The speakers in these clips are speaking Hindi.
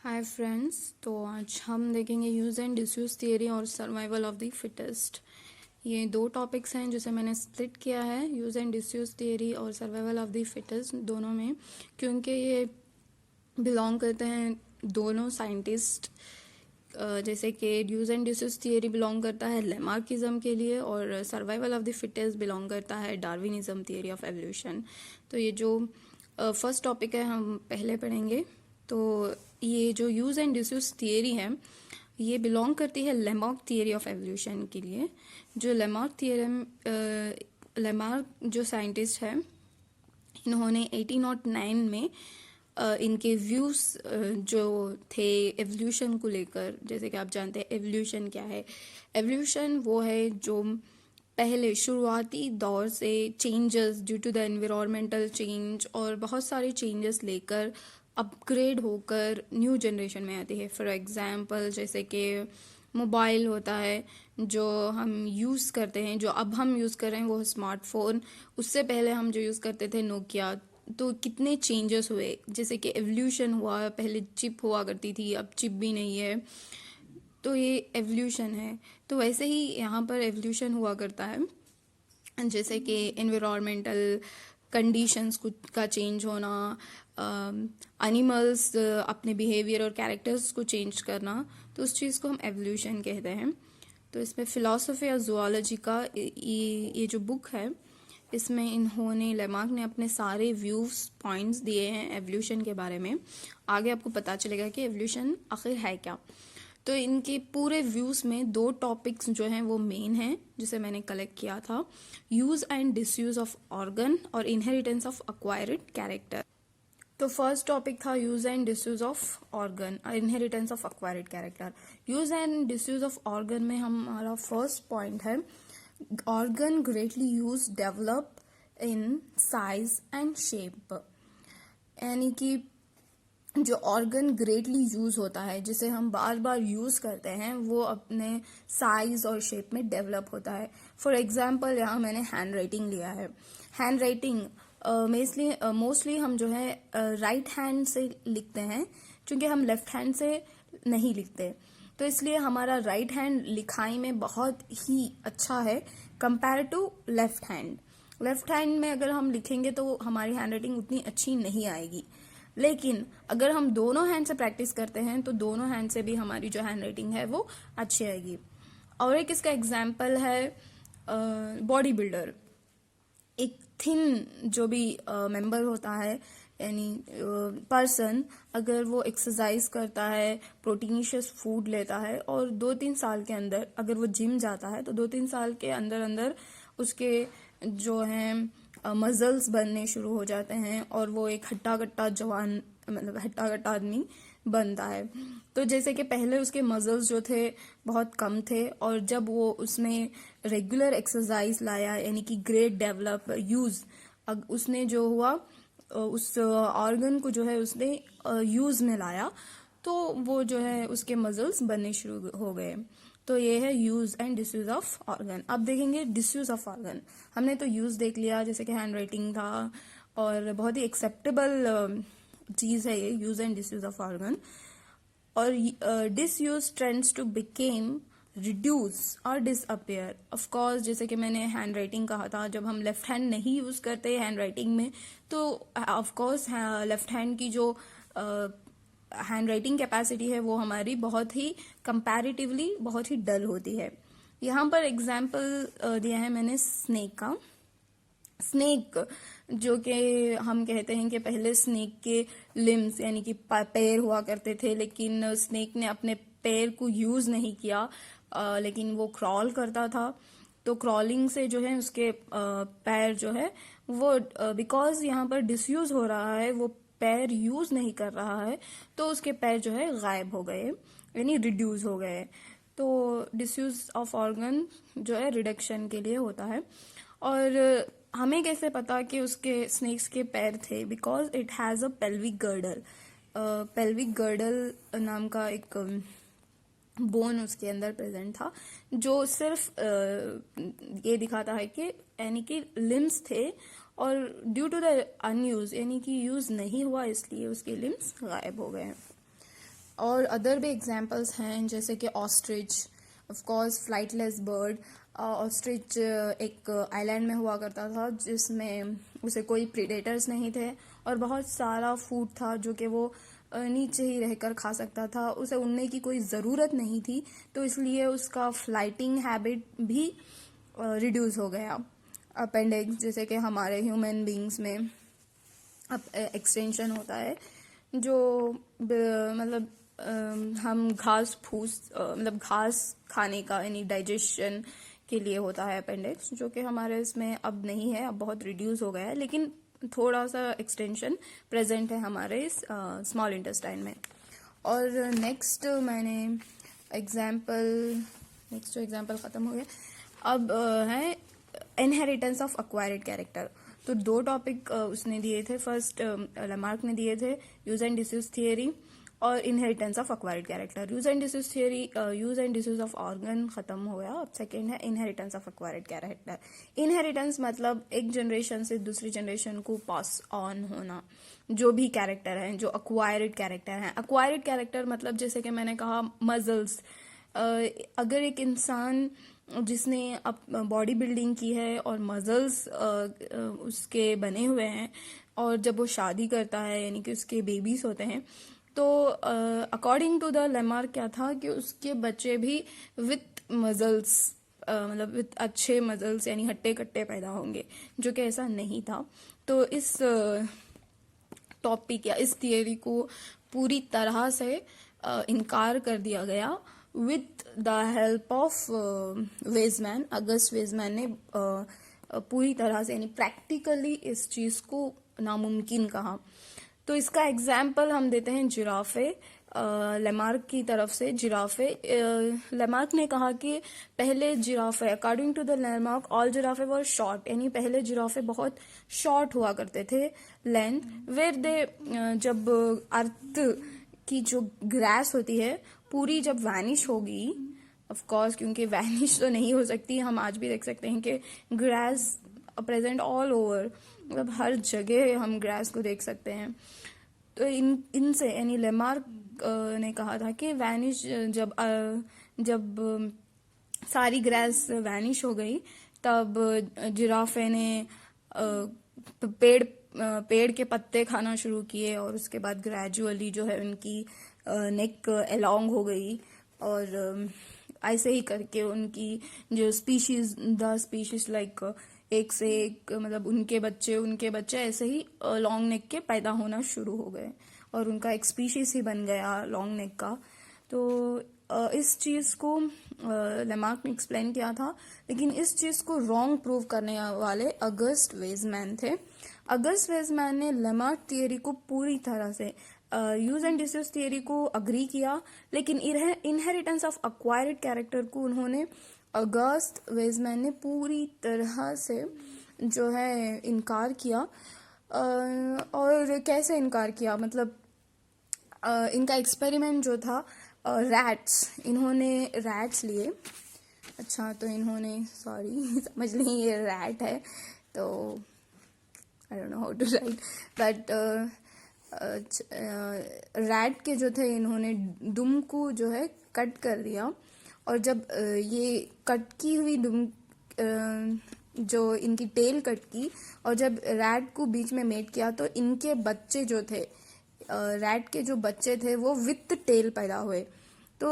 हाय फ्रेंड्स, तो आज हम देखेंगे यूज़ एंड डिसयूज़ थियरी और सर्वाइवल ऑफ द फिटेस्ट। ये दो टॉपिक्स हैं जिसे मैंने स्प्लिट किया है, यूज़ एंड डिसयूज़ थियरी और सर्वाइवल ऑफ द फिटेस्ट दोनों में, क्योंकि ये बिलोंग करते हैं दोनों साइंटिस्ट। जैसे कि use and disuse theory belong करता है लेमार्किज्म के लिए और survival of the fittest belong करता है डार्विनिज्म थियरी ऑफ एवोल्यूशन। तो ये जो फर्स्ट टॉपिक है हम पहले पढ़ेंगे। तो ये जो यूज़ एंड डिसयूज़ थियरी है ये बिलोंग करती है लेमार्क थियरी ऑफ एवोल्यूशन के लिए। जो लेमार्क जो साइंटिस्ट है, इन्होंने 1809 में इनके व्यूज़ जो थे एवोल्यूशन को लेकर, जैसे कि आप जानते हैं एवोल्यूशन क्या है। एवोल्यूशन वो है जो पहले शुरुआती दौर से changes due to the environmental change और बहुत सारे चेंजेस लेकर अपग्रेड होकर न्यू जनरेशन में आती है। फॉर एग्जांपल जैसे कि मोबाइल होता है जो हम यूज़ करते हैं, जो अब हम यूज़ कर रहे हैं वो स्मार्टफोन। उससे पहले हम जो यूज़ करते थे नोकिया। तो कितने चेंजेस हुए, जैसे कि एवोल्यूशन हुआ। पहले चिप हुआ करती थी, अब चिप भी नहीं है। तो ये एवोल्यूशन है। तो वैसे ही यहाँ पर एवोल्यूशन हुआ करता है, जैसे कि एनवायरमेंटल कंडीशंस का चेंज होना, एनिमल्स अपने बिहेवियर और कैरेक्टर्स को चेंज करना, तो उस चीज़ को हम एवोल्यूशन कहते हैं। तो इसमें फिलॉसफी और जूलॉजी का ये जो बुक है, इसमें इन्होंने लेमार्क ने अपने सारे व्यूज पॉइंट्स दिए हैं एवोल्यूशन के बारे में। आगे आपको पता चलेगा कि एवोल्यूशन आखिर है क्या। तो इनके पूरे व्यूज में दो टॉपिक्स जो हैं वो मेन हैं, जिसे मैंने कलेक्ट किया था, use and disuse of organ और इनहेरिटेंस ऑफ अक्वायर्ड कैरेक्टर। तो फर्स्ट टॉपिक था use and disuse of organ और inheritance of acquired character. Use and disuse of organ में हमारा फर्स्ट पॉइंट है, organ greatly use develop in size and shape. यानी कि जो ऑर्गन ग्रेटली यूज होता है, जिसे हम बार बार यूज करते हैं, वो अपने साइज और शेप में डेवलप होता है। फॉर एग्जाम्पल यहाँ मैंने हैंड राइटिंग लिया है। हैंड राइटिंग मोस्टली हम जो है राइट हैंड से लिखते हैं, क्योंकि हम लेफ्ट हैंड से नहीं लिखते। तो इसलिए हमारा राइट हैंड लिखाई में बहुत ही अच्छा है compare to left hand. Left hand में अगर हम लिखेंगे तो हमारी हैंड राइटिंग उतनी अच्छी नहीं आएगी। लेकिन अगर हम दोनों हैंड से प्रैक्टिस करते हैं तो दोनों हैंड से भी हमारी जो हैंड राइटिंग है वो अच्छी आएगी। और एक इसका एग्जाम्पल है बॉडी बिल्डर। एक थिन जो भी मेंबर होता है, यानी पर्सन, अगर वो एक्सरसाइज करता है, प्रोटीनिशियस फूड लेता है और 2-3 साल के अंदर अगर वो जिम जाता है, तो 2-3 साल के अंदर अंदर उसके जो हैं मजल्स बनने शुरू हो जाते हैं और वो एक हट्टा कट्टा जवान, मतलब हट्टा कट्टा आदमी बनता है। तो जैसे कि पहले उसके मजल्स जो थे बहुत कम थे, और जब वो उसमें रेगुलर एक्सरसाइज लाया, यानी कि ग्रेट डेवलप यूज, उसने जो हुआ उस ऑर्गन को जो है उसने यूज में लाया, तो वो जो है उसके मजल्स बनने शुरू हो गए। तो ये है use and disuse of organ. अब देखेंगे डिसयूज ऑफ ऑर्गन। हमने तो यूज देख लिया, जैसे कि हैंड राइटिंग था, और बहुत ही एक्सेप्टेबल चीज है ये use and disuse of organ. और disuse trends to became reduce और डिसअपियर। ऑफ कोर्स, जैसे कि मैंने हैंड राइटिंग कहा था, जब हम लेफ्ट हैंड नहीं यूज करते हैंड राइटिंग में, तो ऑफ कोर्स लेफ्ट हैंड की जो हैंड राइटिंग कैपेसिटी है वो हमारी बहुत ही कंपैरेटिवली बहुत ही डल होती है। यहाँ पर एग्जाम्पल दिया है मैंने स्नेक का। स्नेक, जो कि हम कहते हैं कि पहले स्नेक के लिम्स यानी कि पैर हुआ करते थे, लेकिन स्नेक ने अपने पैर को यूज नहीं किया, लेकिन वो क्रॉल करता था। तो क्रॉलिंग से जो है उसके पैर जो है वो, बिकॉज यहाँ पर डिसयूज हो रहा है, वो पैर यूज नहीं कर रहा है, तो उसके पैर जो है गायब हो गए, यानी रिड्यूस हो गए। तो डिसयूज ऑफ ऑर्गन जो है रिडक्शन के लिए होता है। और हमें कैसे पता कि उसके स्नेक्स के पैर थे? Because it has a pelvic girdle. Pelvic girdle नाम का एक बोन उसके अंदर प्रेजेंट था, जो सिर्फ ये दिखाता है कि यानी कि लिम्स थे, और ड्यू टू द अनयूज यानी कि यूज नहीं हुआ, इसलिए उसके लिम्स गायब हो गए हैं। और अदर भी एग्जांपल्स हैं जैसे कि ostrich, of course flightless bird. Ostrich एक आइलैंड में हुआ करता था जिसमें उसे कोई प्रीडेटर्स नहीं थे और बहुत सारा फूड था जो कि वो नीचे ही रहकर खा सकता था, उसे उड़ने की कोई ज़रूरत नहीं थी, तो इसलिए उसका फ्लाइटिंग हैबिट भी रिड्यूस हो गया। अपेंडिक्स, जैसे कि हमारे ह्यूमन बींग्स में अब एक्सटेंशन होता है जो मतलब हम घास फूस मतलब घास खाने का यानी डाइजेशन के लिए होता है अपेंडिक्स, जो कि हमारे इसमें अब नहीं है, अब बहुत रिड्यूस हो गया है, लेकिन थोड़ा सा एक्सटेंशन प्रेजेंट है हमारे इस स्मॉल इंटेस्टाइन में। और नेक्स्ट मैंने नेक्स्ट एग्जाम्पल ख़त्म हो गया। अब है इनहेरिटेंस ऑफ एक्वायर्ड कैरेक्टर। तो दो टॉपिक उसने दिए थे, फर्स्ट लेमार्क ने दिए थे यूज एंड डिसयूज थियरी और inheritance of acquired character. Use and disuse theory, use and disuse of organ खत्म हो गया, अब सेकेंड है inheritance of acquired character. Inheritance मतलब एक जनरेशन से दूसरी जनरेशन को पास ऑन होना, जो भी कैरेक्टर है जो एक्वायर्ड कैरेक्टर है। एक्वायर्ड कैरेक्टर मतलब जैसे कि मैंने कहा मजल्स, अगर एक इंसान जिसने बॉडी बिल्डिंग की है और मजल्स उसके बने हुए हैं और जब वो शादी करता है यानी कि उसके बेबीज होते हैं, तो अकॉर्डिंग टू द लेमार्क क्या था कि उसके बच्चे भी विथ मजल्स मतलब विथ अच्छे मजल्स यानी हट्टे कट्टे पैदा होंगे, जो कि ऐसा नहीं था। तो इस टॉपिक या इस थियरी को पूरी तरह से इनकार कर दिया गया with the help of Weismann. August Weismann ने पूरी तरह से यानी प्रैक्टिकली इस चीज को नामुमकिन कहा। तो इसका एग्जाम्पल हम देते हैं जिराफे, लेमार्क की तरफ से। जिराफे, लेमार्क ने कहा कि पहले giraffe, according to the Lamarck all giraffe were short, यानी पहले जिराफे बहुत शॉर्ट हुआ करते थे लेंथ, वेर दे जब अर्थ की जो ग्रास होती है पूरी जब वैनिश होगी, ऑफ कोर्स क्योंकि वैनिश तो नहीं हो सकती, हम आज भी देख सकते हैं कि ग्रास प्रेजेंट ऑल ओवर, मतलब हर जगह हम ग्रास को देख सकते हैं। तो इनसे यानी लेमार्क ने कहा था कि वैनिश जब सारी ग्रास वैनिश हो गई, तब जिराफे ने पेड़ के पत्ते खाना शुरू किए और उसके बाद ग्रेजुअली जो है उनकी नेक एलोंग हो गई और ऐसे ही करके उनकी जो स्पीशीज लाइक एक से एक मतलब उनके बच्चे ऐसे ही लॉन्ग नेक के पैदा होना शुरू हो गए और उनका एक स्पीशीज ही बन गया लॉन्ग नेक का। तो इस चीज को लेमार्क ने एक्सप्लेन किया था, लेकिन इस चीज को रॉन्ग प्रूव करने वाले अगस्ट वेजमैन थे। अगस्ट वेजमैन ने लेमार्क थियरी को पूरी तरह से यूज एंड डिसयूज थियरी को अग्री किया, लेकिन इनहेरिटेंस ऑफ एक्वायर्ड कैरेक्टर को उन्होंने अगस्ट वेजमैन ने पूरी तरह से जो है इनकार किया। और कैसे इनकार किया, मतलब इनका एक्सपेरिमेंट जो था इन्होंने रैट्स लिए। अच्छा, तो इन्होंने सॉरी समझ लें ये रैट है, तो I don't know how to write, but rat के जो थे इन्होंने दुम को जो है कट कर दिया और जब ये कट की हुई दुम जो इनकी टेल कट की और जब रैट को बीच में मेट किया तो इनके बच्चे जो थे रैट के जो बच्चे थे वो विथ टेल पैदा हुए। तो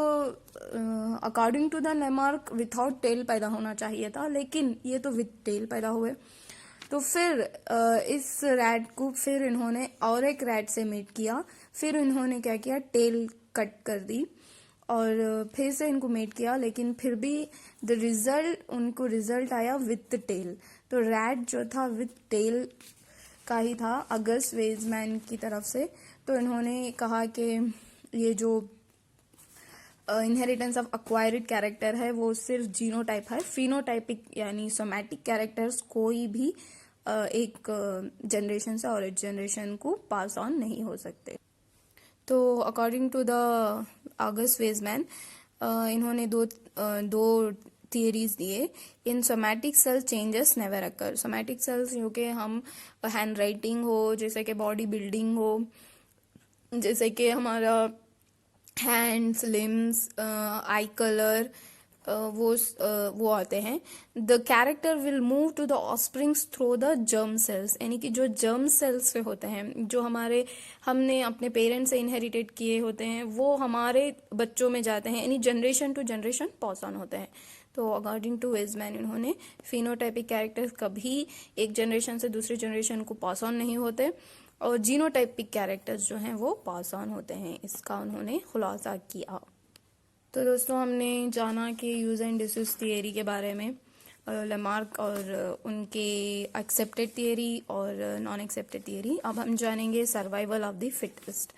according to the Lamarck without tail पैदा होना चाहिए था, लेकिन ये तो विथ टेल पैदा हुए। तो फिर इस रैट को फिर इन्होंने और एक रैट से मेट किया, फिर इन्होंने क्या किया, टेल कट कर दी और फिर से इनको मेट किया, लेकिन फिर भी उनको रिजल्ट आया विथ टेल। तो रैट जो था विथ टेल का ही था अगस्ट वेजमैन की तरफ से। तो इन्होंने कहा कि ये जो इनहेरिटेंस ऑफ एक्वायर्ड कैरेक्टर है वो सिर्फ जीनोटाइप है, फिनोटाइपिक यानी सोमैटिक कैरेक्टर्स कोई भी एक जनरेशन से और एक जनरेशन को पास ऑन नहीं हो सकते। तो according to the August Weismann इन्होंने दो थियरीज दिए। इन somatic cell changes never occur. Somatic cells जो कि हम हैंड राइटिंग हो, जैसे कि बॉडी बिल्डिंग हो, जैसे कि हमारा हैंड्स, लिम्स, आई कलर, वो आते हैं। The character will move to the offsprings through the germ cells, यानी कि जो जर्म सेल्स से होते हैं, जो हमने अपने पेरेंट्स से इनहेरिटेड किए होते हैं, वो हमारे बच्चों में जाते हैं, यानी generation to generation pass on होते हैं। तो अकॉर्डिंग टू विजमैन इन्होंने फिनोटाइपिक कैरेक्टर्स कभी एक जनरेशन से दूसरी जनरेशन को पास ऑन नहीं होते, और जीनोटाइपिक कैरेक्टर्स जो हैं वो पास ऑन होते हैं, इसका उन्होंने खुलासा किया। तो दोस्तों, हमने जाना कि यूज एंड डिसयूज थियरी के बारे में, लेमार्क और उनके एक्सेप्टेड थियरी और नॉन एक्सेप्टेड थियरी। अब हम जानेंगे survival of the fittest.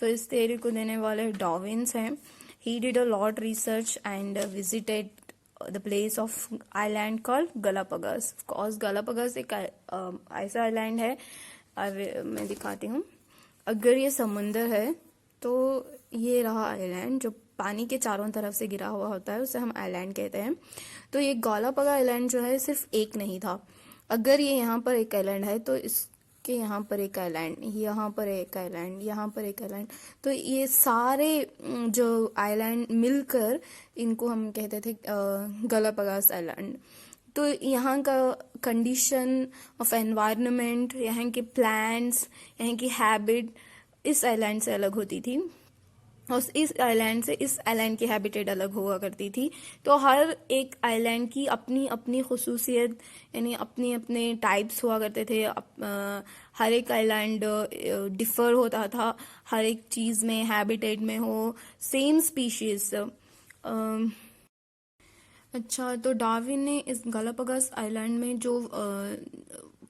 So इस थियरी को देने वाले डार्विन्स हैं। He did a lot research and visited the place of island called Galapagos. Of course Galapagos एक ऐसा आइलैंड है, मैं दिखाती हूँ। अगर ये समुंदर है तो ये रहा आइलैंड, जो पानी के चारों तरफ से गिरा हुआ होता है, उसे हम आइलैंड कहते हैं। तो ये गालापागा आइलैंड जो है सिर्फ एक नहीं था। अगर ये यहाँ पर एक आइलैंड है तो इसके यहाँ पर एक आइलैंड, यहाँ पर एक आइलैंड, यहाँ पर एक आइलैंड, तो ये सारे जो आइलैंड मिलकर इनको हम कहते थे गालापागास आइलैंड। तो यहाँ का कंडीशन ऑफ एनवायरनमेंट, यहाँ के प्लांट्स, यहाँ की हैबिट इस आइलैंड से अलग होती थी, और इस आइलैंड से इस आइलैंड की हैबिटेट अलग हुआ करती थी। तो हर एक आइलैंड की अपनी अपनी खुसूसियत, यानी अपने अपने टाइप्स हुआ करते थे। हर एक आइलैंड डिफर होता था हर एक चीज में, हैबिटेट में हो, सेम स्पीशीज। अच्छा, तो डार्विन ने इस गालापागोस आइलैंड में जो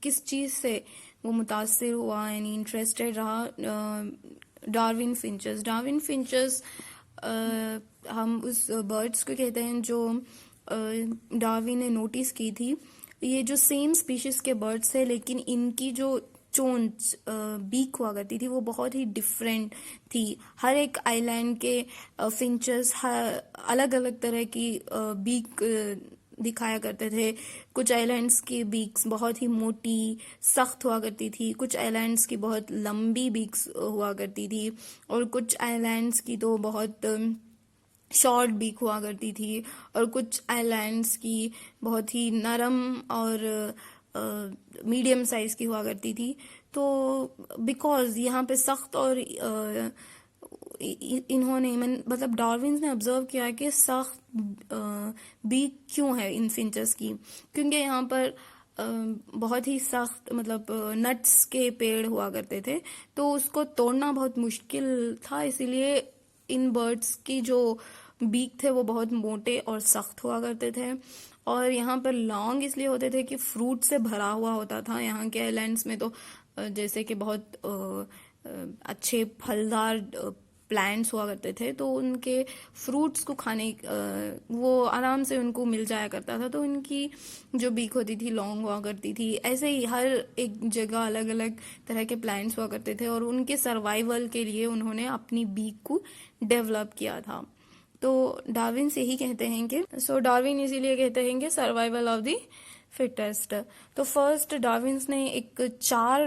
किस चीज से वो मुतासिर हुआ, यानी इंटरेस्टेड रहा, डार्विन फिंचेस हम उस बर्ड्स को कहते हैं जो डार्विन ने नोटिस की थी। ये जो सेम स्पीशीज के बर्ड्स है, लेकिन इनकी जो चोंच, बीक हुआ करती थी, वो बहुत ही डिफरेंट थी। हर एक आइलैंड के फिंचेस अलग अलग तरह की बीक दिखाया करते थे। कुछ आइलैंड्स की बीक्स बहुत ही मोटी सख्त हुआ करती थी, कुछ आइलैंड्स की बहुत लंबी बीक्स हुआ करती थी, और कुछ आइलैंड्स की तो बहुत शॉर्ट बीक हुआ करती थी, और कुछ आइलैंड्स की बहुत ही नरम और मीडियम साइज की हुआ करती थी। तो बिकॉज यहाँ पे सख्त और इन्होंने मतलब डार्विन ने ऑब्जर्व किया कि सख्त बीक क्यों है इन फिंचेस की, क्योंकि यहाँ पर बहुत ही सख्त मतलब नट्स के पेड़ हुआ करते थे, तो उसको तोड़ना बहुत मुश्किल था। इसीलिए इन बर्ड्स की जो बीक थे वो बहुत मोटे और सख्त हुआ करते थे। और यहाँ पर लॉन्ग इसलिए होते थे कि फ्रूट से भरा हुआ होता था। यहाँ के आइलैंड्स में तो जैसे कि बहुत अच्छे फलदार प्लांट्स हुआ करते थे, तो उनके फ्रूट्स को खाने वो आराम से उनको मिल जाया करता था, तो उनकी जो बीक होती थी लॉन्ग हुआ करती थी। ऐसे ही हर एक जगह अलग अलग तरह के प्लांट्स हुआ करते थे, और उनके सर्वाइवल के लिए उन्होंने अपनी बीक को डेवलप किया था। तो डार्विन से ही कहते हैं कि डार्विन इसीलिए कहते हैं कि सर्वाइवल ऑफ द फिटेस्ट। तो फर्स्ट डार्विन्स ने एक 4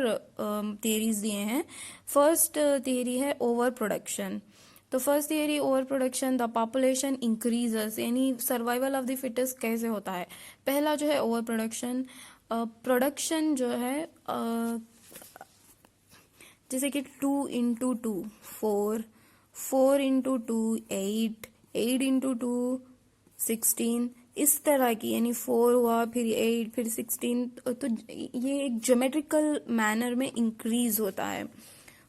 थियरीज दिए हैं। फर्स्ट थियरी है ओवर प्रोडक्शन। तो first theory over production, the population increases, यानी सर्वाइवल ऑफ द फिटेस्ट कैसे होता है। पहला जो है ओवर प्रोडक्शन, प्रोडक्शन जो है जैसे कि 2 इंटू 2 4, 4 इंटू 2 8, 8 इंटू 2 16, इस तरह की, यानी 4 हुआ फिर 8 फिर 16, तो ये एक ज्योमेट्रिकल मैनर में इंक्रीज होता है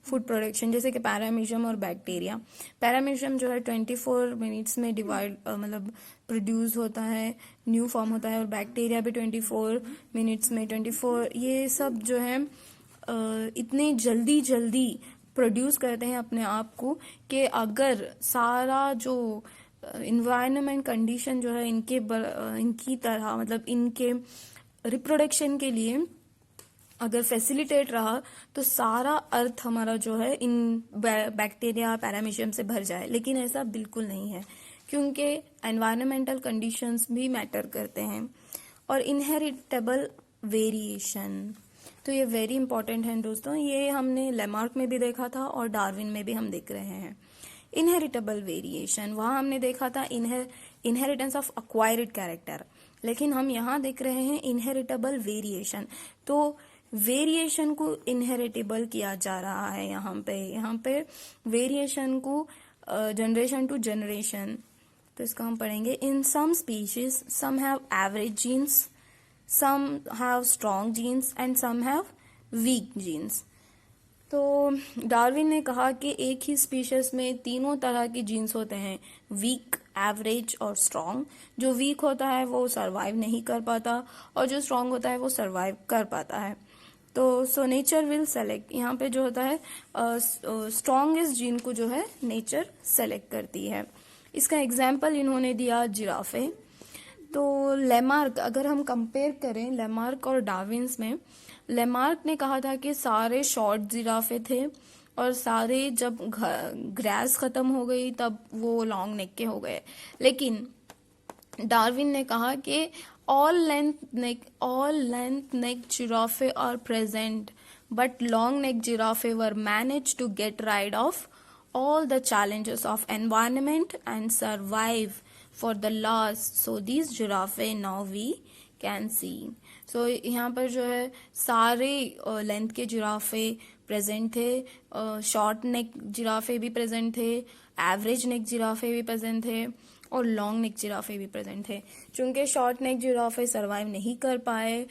फूड प्रोडक्शन। जैसे कि पैरामीशियम और बैक्टीरिया, पैरामीशियम जो है 24 मिनट्स में डिवाइड मतलब प्रोड्यूस होता है, न्यू फॉर्म होता है, और बैक्टीरिया भी 24 मिनट्स में 24, ये सब जो है इतने जल्दी जल्दी प्रोड्यूस करते हैं अपने आप को कि अगर सारा जो इन्वायरमेंट कंडीशन जो है इनकी तरह मतलब इनके रिप्रोडक्शन के लिए अगर फैसिलिटेट रहा, तो सारा अर्थ हमारा जो है इन बैक्टीरिया पैरामीशियम से भर जाए। लेकिन ऐसा बिल्कुल नहीं है, क्योंकि एनवायरमेंटल कंडीशंस भी मैटर करते हैं। और इनहेरिटेबल वेरिएशन, तो ये वेरी इंपॉर्टेंट है दोस्तों। ये हमने लेमार्क में भी देखा था और डार्विन में भी हम देख रहे हैं। इनहेरिटेबल वेरिएशन, वहाँ हमने देखा था इनहेरिटेंस ऑफ अक्वायर्ड कैरेक्टर, लेकिन हम यहाँ देख रहे हैं इनहेरिटेबल वेरिएशन। तो वेरिएशन को इनहेरिटेबल किया जा रहा है यहाँ पे वेरिएशन को जनरेशन टू जनरेशन। तो इसका हम पढ़ेंगे। In some species some have average genes, some have strong genes and some have weak genes। तो डार्विन ने कहा कि एक ही स्पीशीज में तीनों तरह के जीन्स होते हैं, वीक, एवरेज और स्ट्रॉन्ग। जो वीक होता है वो सरवाइव नहीं कर पाता और जो स्ट्रॉन्ग होता है वो सरवाइव कर पाता है। तो सो नेचर विल सेलेक्ट, यहाँ पे जो होता है स्ट्रॉन्गेस्ट जीन को जो है नेचर सेलेक्ट करती है। इसका एग्जाम्पल इन्होंने दिया जिराफे। तो लेमार्क, अगर हम कंपेयर करें लेमार्क और डार्विन्स में, लेमार्क ने कहा था कि सारे शॉर्ट जिराफे थे और सारे जब ग्रास खत्म हो गई तब वो लॉन्ग नेक के हो गए। लेकिन डार्विन ने कहा कि all length neck giraffe are present but long neck giraffe were manage to get rid of all the challenges of environment and survive for the last, so these giraffe now we can see। so यहाँ पर जो है सारे लेंथ के जिराफे प्रेजेंट थे, शॉर्ट नेक जिराफे भी प्रेजेंट थे, एवरेज नेक जिराफे भी प्रेजेंट थे और लॉन्ग नेक जिराफे भी प्रेजेंट थे। चूंकि शॉर्ट नेक जिराफे सरवाइव नहीं कर पाए,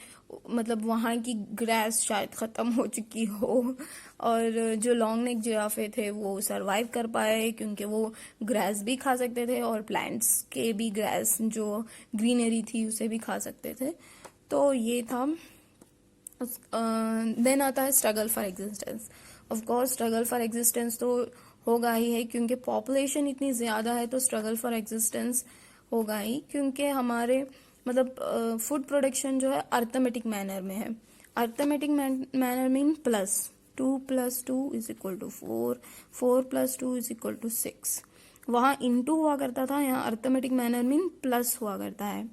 मतलब वहाँ की ग्रास शायद ख़त्म हो चुकी हो, और जो लॉन्ग नेक जिराफे थे वो सरवाइव कर पाए क्योंकि वो ग्रास भी खा सकते थे और प्लांट्स के भी ग्रास जो ग्रीनरी थी उसे भी खा सकते थे। तो ये था। देन आता है struggle for existence. Of course struggle for existence तो होगा ही है क्योंकि पॉपुलेशन इतनी ज़्यादा है, तो स्ट्रगल फॉर एग्जिस्टेंस होगा ही, क्योंकि हमारे मतलब फूड प्रोडक्शन जो है अर्थमेटिक मैनर में है। Arithmetic manner mean +2 + 2 = 4, 4 + 2 = 6। वहाँ इनटू हुआ करता था, यहाँ अर्थमेटिक मैनर मीन प्लस हुआ करता है।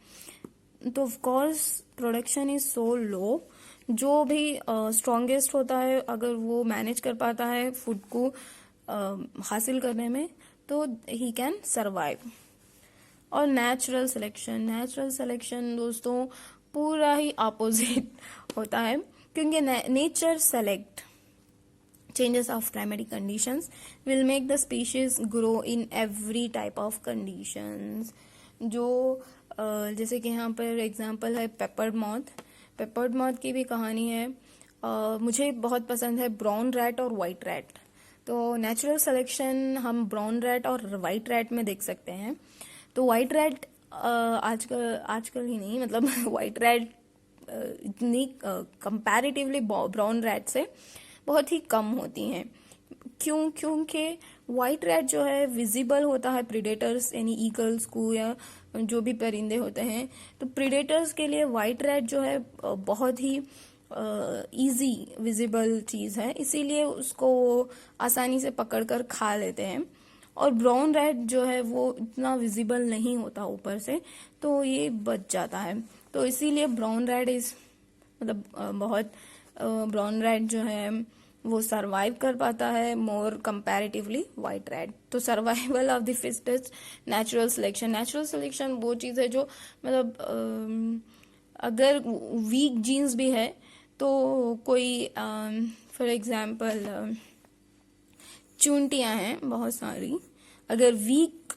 तो of course production is so low. जो भी स्ट्रॉन्गेस्ट होता है अगर वो मैनेज कर पाता है फूड को हासिल करने में तो ही कैन सर्वाइव। और नेचुरल सिलेक्शन दोस्तों पूरा ही अपोजिट होता है, क्योंकि nature select changes of climatic conditions will make the species grow in every type of conditions। जो जैसे कि यहाँ पर एग्जांपल है पेपर्ड मॉथ की भी कहानी है। मुझे बहुत पसंद है ब्राउन रैट और वाइट रैट। तो नेचुरल सिलेक्शन हम ब्राउन रैट और वाइट रैट में देख सकते हैं। तो वाइट रैट आजकल ही नहीं, मतलब वाइट रैट इतनी कंपैरेटिवली ब्राउन रैट से बहुत ही कम होती हैं। क्योंकि वाइट रैट जो है विजिबल होता है प्रीडेटर्स यानी ईगल्स को या जो भी परिंदे होते हैं, तो प्रीडेटर्स के लिए वाइट रैट जो है बहुत ही इजी विजिबल चीज़ है, इसीलिए उसको आसानी से पकड़कर खा लेते हैं। और ब्राउन रैट जो है वो इतना विजिबल नहीं होता ऊपर से, तो ये बच जाता है। तो इसीलिए ब्राउन रैट मतलब ब्राउन रैट जो है वो सरवाइव कर पाता है मोर कंपैरेटिवली वाइट रैट। तो survival of the fittest, natural selection वो चीज़ है जो मतलब अगर वीक जीन्स भी है तो कोई फॉर एग्जांपल चूंटियां हैं बहुत सारी, अगर वीक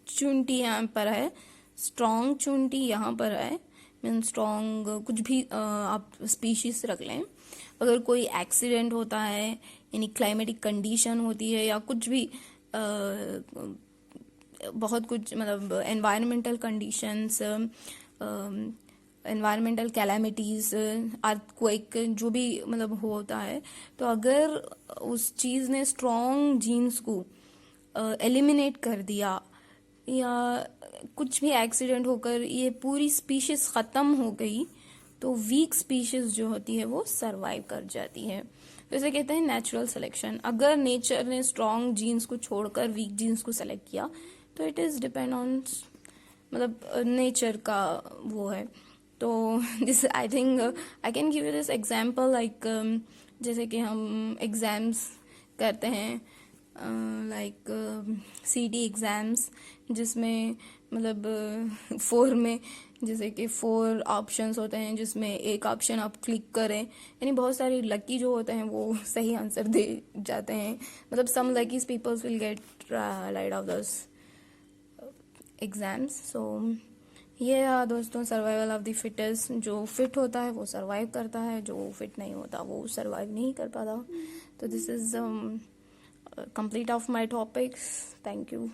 चूंटी यहाँ पर है, स्ट्रॉन्ग चूंटी यहाँ पर है, मीन स्ट्रॉन्ग कुछ भी आप स्पीशीज रख लें। अगर कोई एक्सीडेंट होता है यानी क्लाइमेटिक कंडीशन होती है या कुछ भी बहुत कुछ मतलब environmental conditions, environmental calamities, earthquake जो भी मतलब होता है, तो अगर उस चीज़ ने स्ट्रॉन्ग जीन्स को एलिमिनेट कर दिया या कुछ भी एक्सीडेंट होकर ये पूरी स्पीशीज ख़त्म हो गई, तो वीक स्पीशीज जो होती है वो सरवाइव कर जाती है। तो इसे कहते हैं नेचुरल सिलेक्शन। अगर नेचर ने स्ट्रॉन्ग जीन्स को छोड़कर वीक जीन्स को सेलेक्ट किया तो इट इज़ डिपेंड ऑन मतलब नेचर का वो है। तो this I think I can give you this example like जैसे कि हम एग्जाम्स करते हैं लाइक सीटी एग्ज़ाम्स, जिसमें मतलब 4 में जैसे कि 4 ऑप्शंस होते हैं, जिसमें एक ऑप्शन आप क्लिक करें, यानी बहुत सारे लकी जो होते हैं वो सही आंसर दे जाते हैं, मतलब some lucky peoples will get light of this exams. So ये रहा दोस्तों सर्वाइवल ऑफ द फिटेस्ट। जो फिट होता है वो सर्वाइव करता है, जो फिट नहीं होता वो सर्वाइव नहीं कर पाता। तो this is complete of my topics. Thank you.